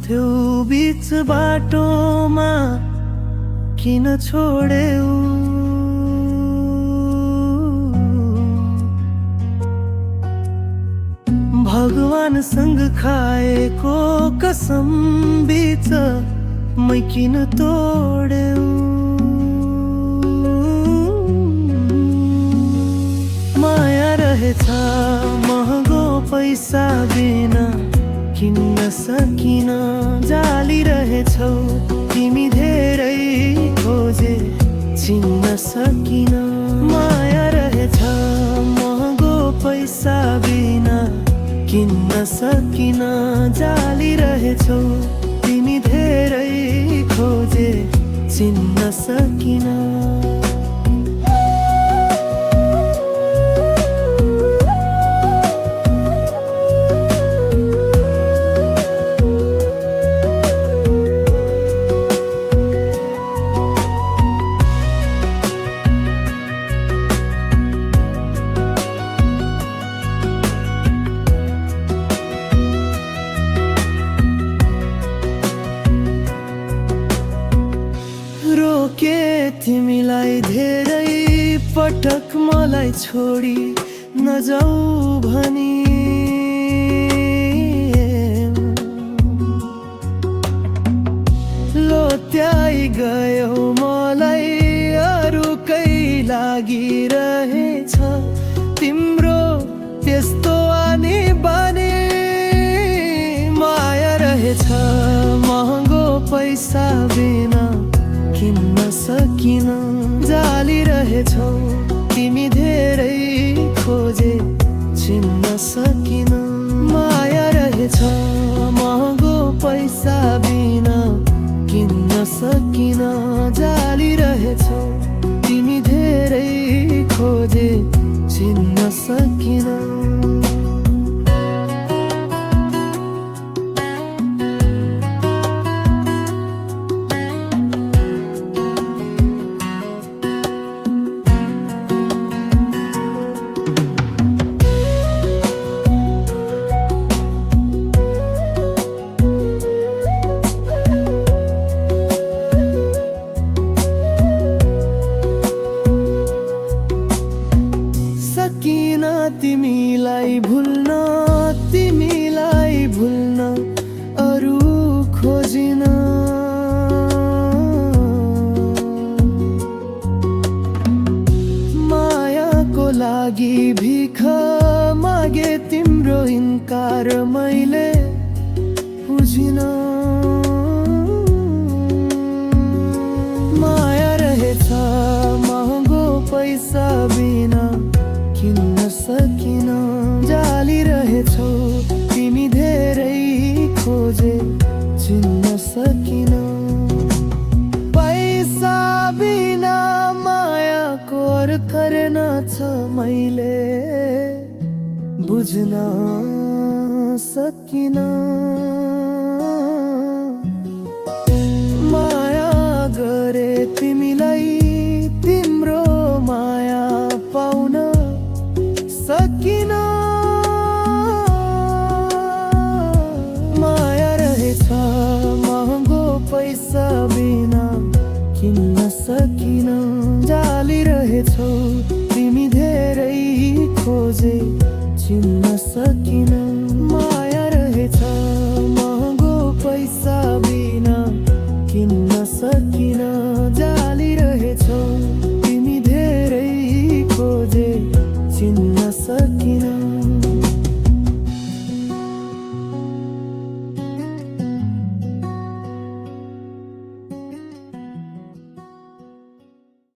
थियो बीच बाटोमा किन छोड्यौ? भगवानसँग खाएको कसम बीच मै किन तोड्यौ? माया रहेछ महँगो पैसा बिना किन्न सकिन, जाली रहेछौ तिमी धेरै खोजे चिन्न सकिन। माया रहेछ महँगो पैसा बिना किन्न सकिन, जाली रहेछौ तिमी धेरै खोजे चिन्न सकिन। रोके तिमीलाई धेरै पटक मलाई छोडी नजाऊ भनी, लोत्याइ गयौ मलाई अरूकै लागिरहेछ तिम्रो त्यस्तो आनी बानी। माया रहेछ महँगो पैसा बिना किन्न सकिन, जाली रहेछौ तिमी धेरै खोजे चिन्न सकिन। माया रहेछ महँगो पैसा बिना किन्न सकिन, जाली रहेछौ तिमी धेरै खोजे चिन्न सकिन। सकिन तिमीलाई भुल्न, तिमीलाई भुल्न अरू खोजिन। मायाको लागि भिख मागे तिम्रो इन्कार मैले बुझिन। माया रहेछ महँगो पैसा बिना किन्न सकिन, जाली रहेछौ तिमी धेरै खोजे चिन्न सकिन। पैसा बिना मायाको अर्थ रहेनछ मैले बुझ्न सकिन। माया गरे तिमीलाई तिम्रो माया पाउन सकिन। माया रहेछ महँगो पैसा बिना किन्न सकिन, जाली रहेछौ तिमी धेरै खोजे चिन्न सकिन।